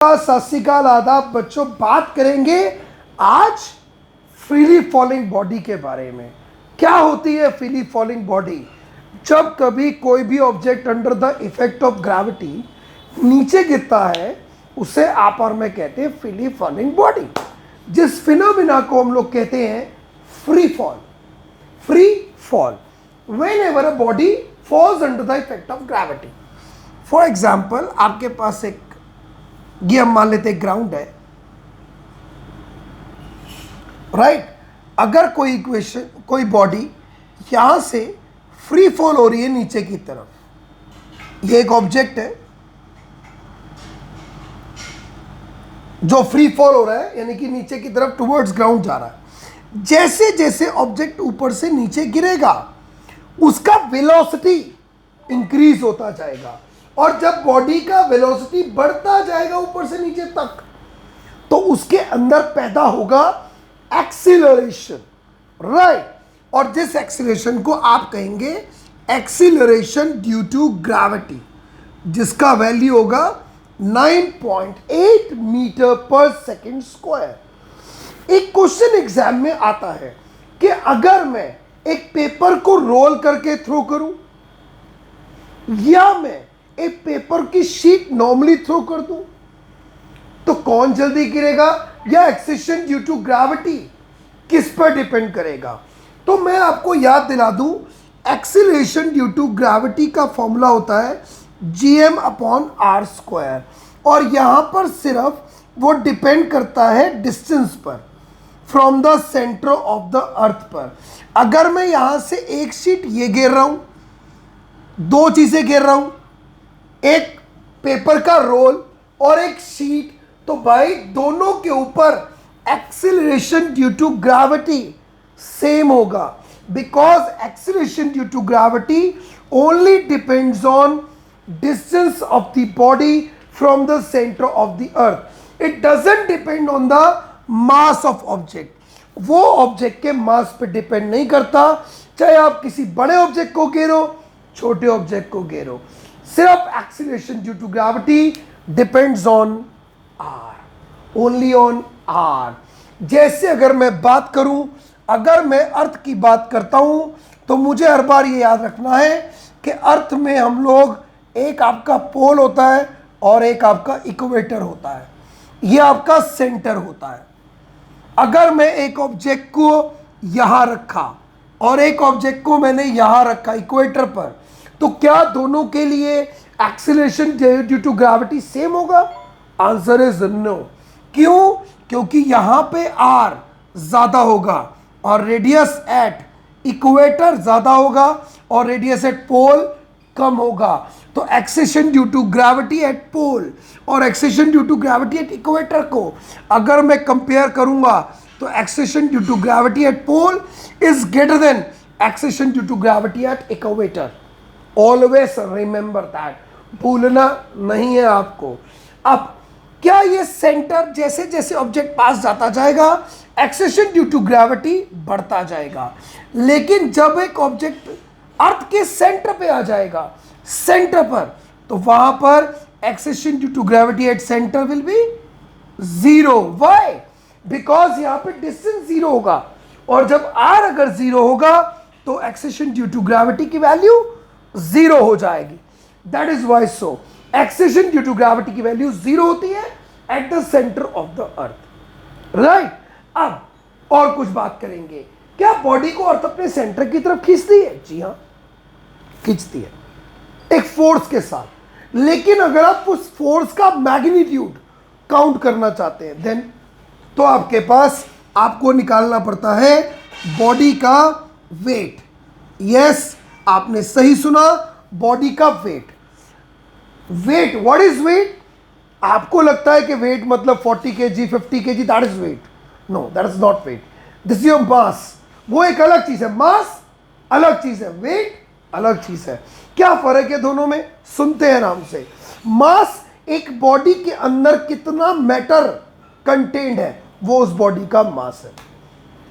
सत श्री अकाल, आदाब बच्चों। बात करेंगे आज फ्रीली फॉलिंग बॉडी के बारे में। क्या होती है फ्रीली फॉलिंग बॉडी? जब कभी कोई भी object under the effect of gravity नीचे गिरता है उसे आप और मैं कहते हैं फ्रीली फॉलिंग बॉडी, जिस फिनोमिना को हम लोग कहते हैं free fall. Free fall whenever a body falls under the effect of gravity. For example, आपके पास एक, ये हम मान लेते ग्राउंड है, राइट। अगर कोई इक्वेशन, कोई बॉडी यहां से फ्री फॉल हो रही है नीचे की तरफ, ये एक ऑब्जेक्ट है जो फ्री फॉल हो रहा है, यानी कि नीचे की तरफ टुवर्ड्स ग्राउंड जा रहा है। जैसे जैसे ऑब्जेक्ट ऊपर से नीचे गिरेगा उसका वेलोसिटी इंक्रीज होता जाएगा, और जब बॉडी का वेलोसिटी बढ़ता जाएगा ऊपर से नीचे तक तो उसके अंदर पैदा होगा एक्सीलरेशन, राइट। और जिस एक्सीलरेशन को आप कहेंगे एक्सीलरेशन ड्यू टू ग्रेविटी, जिसका वैल्यू होगा 9.8 मीटर पर सेकेंड स्क्वायर। एक क्वेश्चन एग्जाम में आता है कि अगर मैं एक पेपर को रोल करके थ्रो करूं या मैं एक पेपर की शीट नॉर्मली थ्रो कर दूं तो कौन जल्दी गिरेगा, या एक्सीलरेशन ड्यू टू ग्रेविटी किस पर डिपेंड करेगा? तो मैं आपको याद दिला दूं, एक्सीलरेशन ड्यू टू ग्रेविटी का फॉर्मूला होता है gm/r², और यहां पर सिर्फ वो डिपेंड करता है डिस्टेंस पर, from the centre of the अर्थ पर। अगर मैं यहां से एक शीट ये गिर रहा हूं, दो चीजें गिर रहा हूं, एक पेपर का रोल और एक शीट, तो भाई दोनों के ऊपर acceleration due to gravity same होगा, because acceleration due to gravity only depends on distance of the body from the centre of the earth. It doesn't depend on the mass of object. वो object के mass पे depend नहीं करता, चाहे आप किसी बड़े ऑब्जेक्ट को घेरो, छोटे ऑब्जेक्ट को घेरो, सिर्फ acceleration due to gravity depends on r, only on r. जैसे अगर मैं बात करूं, अगर मैं अर्थ की बात करता हूं तो मुझे हर बार ये याद रखना है कि अर्थ में हम लोग, एक आपका पोल होता है और एक आपका इक्वेटर होता है, ये आपका सेंटर होता है। अगर मैं एक ऑब्जेक्ट को यहां रखा और एक ऑब्जेक्ट को मैंने यहां रखा इक्वेटर पर, तो क्या दोनों के लिए acceleration due to gravity same होगा? Answer is no. क्यों? क्योंकि यहां पे आर ज्यादा होगा और रेडियस एट इक्वेटर ज्यादा होगा और रेडियस एट पोल कम होगा। तो acceleration due to gravity at pole और acceleration due to gravity at equator को अगर मैं कंपेयर करूंगा तो acceleration due to gravity at pole is greater than acceleration due to gravity at equator. Always remember that, भूलना नहीं है आपको। अब क्या ये सेंटर, जैसे जैसे ऑब्जेक्ट पास जाता जाएगा एक्सीलरेशन ड्यू टू ग्रेविटी बढ़ता जाएगा, लेकिन जब एक ऑब्जेक्ट अर्थ के सेंटर पे आ जाएगा, सेंटर पर, तो वहां पर acceleration due to gravity at centre will be zero. Why? Because यहां पे डिस्टेंस जीरो होगा, और जब आर अगर जीरो होगा तो एक्सीलरेशन ड्यू टू ग्रेविटी की वैल्यू जीरो हो जाएगी। That is why so acceleration due to gravity की वैल्यू जीरो होती है at the centre of the earth, right. अब और कुछ बात करेंगे, क्या बॉडी को अर्थ अपने सेंटर की तरफ खींचती है? जी हां, खींचती है एक फोर्स के साथ। लेकिन अगर आप उस फोर्स का मैग्नीट्यूड काउंट करना चाहते हैं देन तो आपके पास, आपको निकालना पड़ता है बॉडी का वेट। यस, आपने सही सुना, बॉडी का weight. Weight, what is weight? आपको लगता है कि वेट मतलब 40 kg 50 kg, that is weight. No, that is not weight, this is your mass. वो एक अलग चीज है, मास अलग चीज है, वेट अलग चीज है। क्या फर्क है दोनों में? सुनते हैं आराम से। मास एक बॉडी के अंदर कितना मैटर कंटेन्ड है, वो उस बॉडी का मास है।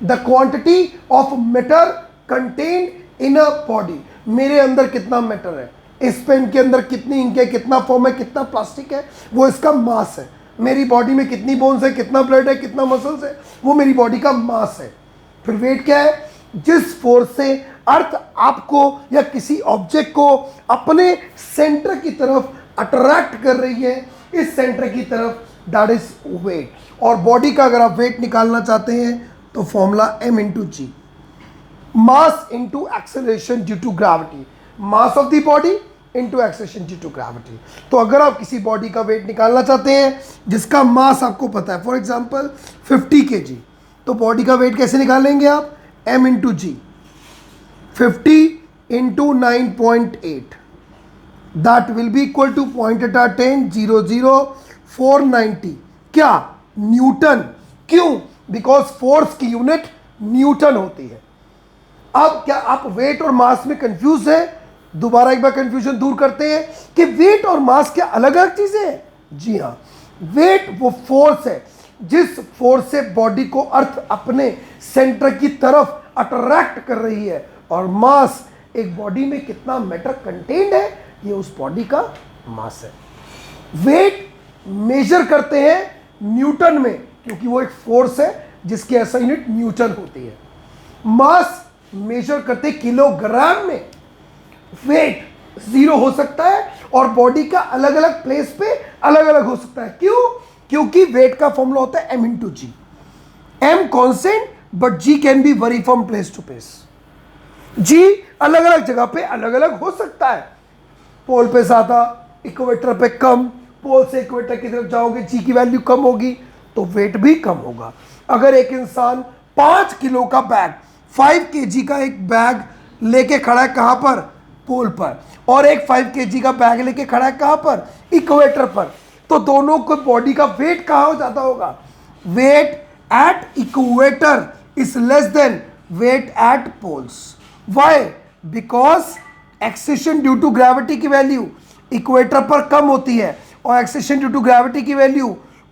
The quantity of matter contained in a body, मेरे अंदर कितना मैटर है, इस पेन के अंदर कितनी इंक है, कितना फॉर्म है, कितना प्लास्टिक है, वो इसका मास है। मेरी बॉडी में कितनी बोन्स है, कितना ब्लड है, कितना मसल्स है, वो मेरी बॉडी का मास है। फिर वेट क्या है? जिस फोर्स से अर्थ आपको या किसी ऑब्जेक्ट को अपने सेंटर की तरफ अट्रैक्ट कर रही है, इस सेंटर की तरफ, दैट इज वेट। और बॉडी का अगर आप वेट निकालना चाहते हैं तो formula m into g, mass into acceleration due to gravity, mass of the body into acceleration due to gravity. तो अगर आप किसी बॉडी का वेट निकालना चाहते हैं जिसका मास आपको पता है, फॉर एग्जांपल 50 kg, तो बॉडी का वेट कैसे निकालेंगे आप? m into g, 50 into 9.8, that will be equal to 0.10 00490, क्या? न्यूटन। क्यों? बिकॉज फोर्स की यूनिट न्यूटन होती है। अब क्या आप वेट और मास में कंफ्यूज है? दोबारा एक बार कंफ्यूजन दूर करते हैं कि वेट और मास क्या अलग अलग चीजें हैं? जी हाँ, वेट वो फोर्स है जिस फोर्स से बॉडी को अर्थ अपने सेंटर की तरफ अट्रैक्ट कर रही है, और मास एक बॉडी में कितना मैटर कंटेन्ड है, ये उस बॉडी का मास है। वेट मेजर करते हैं न्यूटन में क्योंकि वो एक फोर्स है जिसकी ऐसा यूनिट न्यूटन होती है। मास मेजर करते किलोग्राम में। वेट 0 हो सकता है और बॉडी का अलग अलग प्लेस पे अलग अलग हो सकता है। क्यों? क्योंकि वेट का फॉर्मूला होता है m into g. m constant but g can be vary from place to place. g अलग अलग जगह पे अलग अलग हो सकता है, पोल पे ज्यादा, इक्वेटर पे कम। पोल से इक्वेटर की तरफ जाओगे g की वैल्यू कम होगी तो वेट भी कम होगा। अगर एक इंसान 5 किलो का बैग, 5 kg का एक बैग लेके खड़ा है, कहां पर? पोल पर, और एक 5 kg का बैग लेके खड़ा है कहां पर? इक्वेटर पर, तो दोनों को बॉडी का वेट कहां हो जाता होगा? Weight at equator is less than weight at poles. Why? Because acceleration due to gravity की वैल्यू इक्वेटर पर कम होती है और एक्सेशन ड्यू टू ग्रेविटी की वैल्यू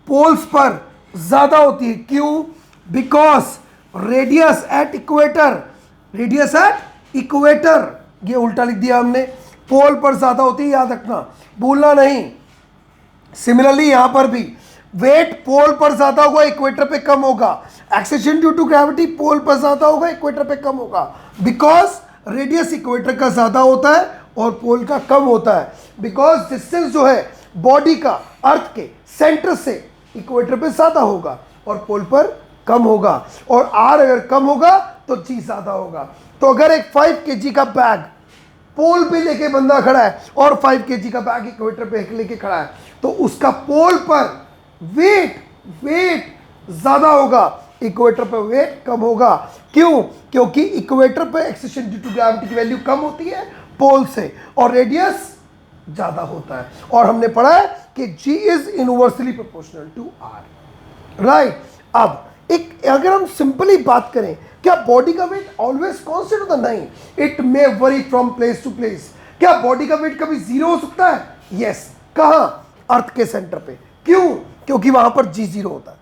पोल्स पर ज्यादा होती है। क्यों? Because radius at equator, radius at equator, ये उल्टा लिख दिया हमने, पोल पर ज्यादा होती है, याद रखना, भूलना नहीं। सिमिलरली यहां पर भी वेट पोल पर ज्यादा होगा, इक्वेटर पे कम होगा। एक्सेशन ड्यू टू ग्रेविटी पोल पर ज्यादा होगा, इक्वेटर पे कम होगा, बिकॉज रेडियस इक्वेटर का ज्यादा होता है और पोल का कम होता है। बिकॉज डिस्टेंस जो है बॉडी का अर्थ के सेंटर से इक्वेटर पे ज्यादा होगा और पोल पर कम होगा, और आर अगर कम होगा तो जी ज्यादा होगा। तो अगर एक 5 kg का बैग पोल पे लेके बंदा खड़ा है और 5 kg का बैग इक्वेटर पे लेके खड़ा है, तो उसका पोल पर वेट ज्यादा होगा, इक्वेटर पर वेट कम होगा। क्यों? क्योंकि इक्वेटर पर एक्सेशन ड्यू टू ग्रेविटी की वैल्यू कम होती है पोल से, और रेडियस ज्यादा होता है। और हमने पढ़ा है कि G is inversely proportional to R, right. अब एक अगर हम सिंपली बात करें, क्या बॉडी का वेट ऑलवेज कांस्टेंट होता? नहीं, it may vary from place to place. क्या बॉडी का वेट कभी 0 हो सकता है? यस। कहां? अर्थ के सेंटर पे। क्यों? क्योंकि वहां पर G 0 होता है,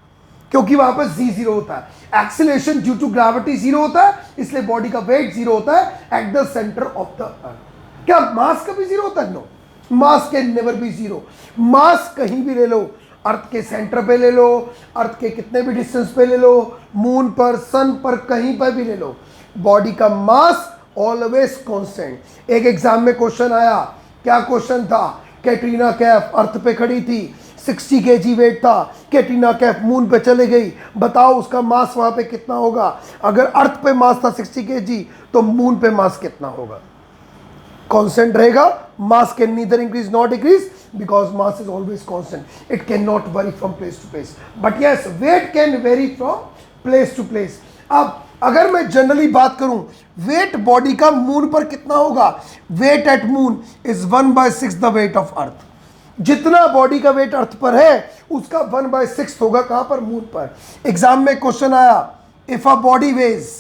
क्योंकि वहां पर G 0 होता है। एक्सीलरेशन ड्यू टू ग्रेविटी 0 होता है, इसलिए बॉडी का वेट 0 होता है at the centre of the earth. क्या मास कभी 0 होता है? No, mass can never be 0। मास कहीं भी ले लो, अर्थ के सेंटर पे ले लो, अर्थ के कितने भी डिस्टेंस पे ले लो, मून पर, सन पर, कहीं पर भी ले लो, बॉडी का मास ऑलवेज कांस्टेंट। एक एग्जाम में क्वेश्चन आया, क्या क्वेश्चन था? कैटरीना कैफ अर्थ पे खड़ी थी, 60 kg वेट था, कैटरीना कैफ मून पे चले गई, बताओ उसका मास वहां पे कितना होगा? अगर अर्थ पे मास था 60 kg तो मून पे मास कितना होगा? कांस्टेंट रहेगा। मास can neither increase not decrease because mass is always constant. It cannot vary from place to place. But yes, weight can vary from place to place. अब अगर मैं जनरली बात करूं, वेट बॉडी का मून पर कितना होगा? Weight at moon is 1/6 the weight of earth. जितना बॉडी का वेट अर्थ पर है उसका 1/6 होगा कहां पर? मून पर। एग्जाम में क्वेश्चन आया, if a body weighs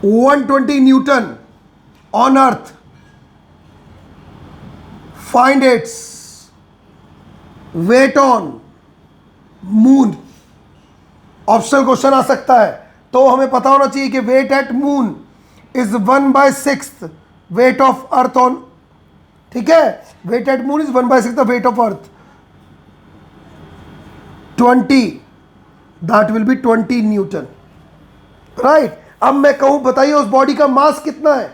120 newton on earth, find its weight on moon। Optional question आ सकता है, तो हमें पता होना चाहिए कि weight at moon is 1/6 weight of earth on ठीक है, weight at moon is 1/6 the weight of earth, 20, that will be 20 newton, right. अब मैं कहूं बताइए उस बॉडी का मास कितना है,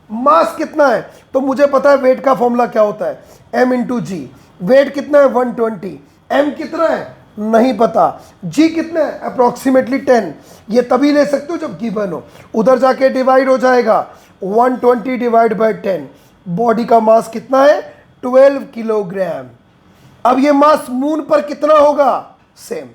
मास कितना है, तो मुझे पता है वेट का फॉर्मूला क्या होता है, m इंटू जी। वेट कितना है 120, m कितना है नहीं पता, g कितना है अप्रोक्सीमेटली 10, ये तभी ले सकते हो जब गिवन हो, उधर जाके डिवाइड हो जाएगा, 120 डिवाइड बाय 10, बॉडी का मास कितना है 12 किलोग्राम। अब ये मास मून पर कितना होगा, same,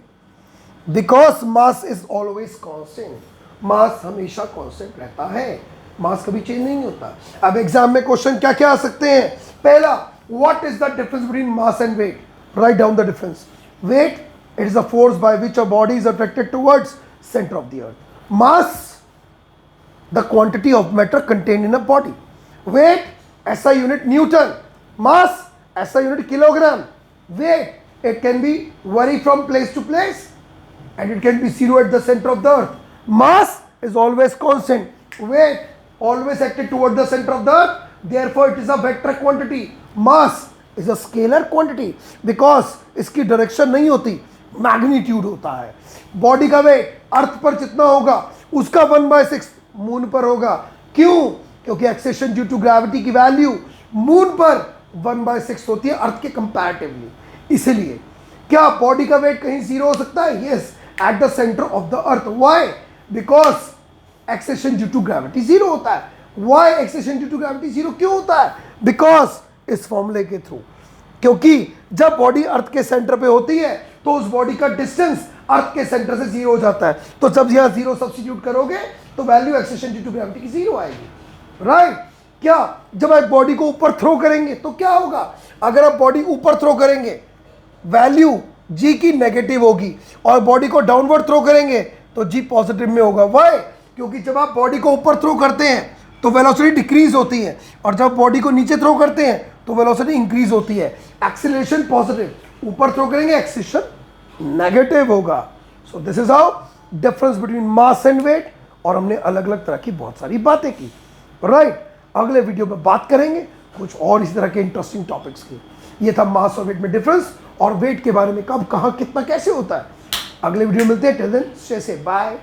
because mass is always constant, mass हमेशा कांस्टेंट रहता है, मास कभी चेंज नहीं होता। अब एग्जाम में क्वेश्चन क्या क्या आ सकते हैं, पहला what is the difference between mass and weight, write down the difference. Weight it is the force by which a body is attracted towards centre of the earth, mass the quantity of matter contained in a body, weight SI unit Newton, mass SI unit kilogram, weight it can be vary from place to place and it can be zero at the center of the earth, mass is always constant, weight always acted toward the center of the earth, therefore it is a vector quantity, mass is a scalar quantity because इसकी direction नहीं होती, magnitude होता है। Body का wait अर्थ पर जितना होगा उसका 1/6 मून पर होगा, क्यों, क्योंकि एक्सेशन ड्यू टू ग्रेविटी की वैल्यू मून पर 1/6 होती है अर्थ के कंपैरेटिवली, इसलिए क्या बॉडी का वेट कहीं जीरो हो सकता है, yes at the centre of the earth, why, because acceleration due to gravity zero होता है। Why acceleration due to gravity zero क्यों होता है, बिकॉज इस फॉर्मूले के थ्रू, क्योंकि जब बॉडी अर्थ के सेंटर पे होती है तो उस बॉडी का डिस्टेंस अर्थ के सेंटर से जीरो हो जाता है, तो जब यहां जीरो सब्स्टिट्यूट करोगे तो value acceleration due to gravity की जीरो आएगी, राइट। क्या जब आप बॉडी को ऊपर थ्रो करेंगे तो क्या होगा, अगर आप बॉडी ऊपर थ्रो करेंगे वैल्यू जी की नेगेटिव होगी और बॉडी को डाउनवर्ड थ्रो करेंगे तो जी पॉजिटिव में होगा, व्हाई, क्योंकि जब आप बॉडी को ऊपर थ्रो करते हैं तो वेलोसिटी डिक्रीज होती है और जब बॉडी को नीचे थ्रो करते हैं तो वेलोसिटी इंक्रीज होती है, एक्सीलरेशन पॉजिटिव, ऊपर थ्रो करेंगे एक्सीलरेशन नेगेटिव होगा। So this is how difference between mass and weight, और हमने अलग अलग तरह की बहुत सारी बातें की, राइट। अगले वीडियो में बात करेंगे कुछ और इस तरह के इंटरेस्टिंग टॉपिक्स की। ये था मास और वेट में डिफरेंस और वेट के बारे में कब कहाँ कितना कैसे होता है। अगले वीडियो मिलते हैं, till then stay safe, bye.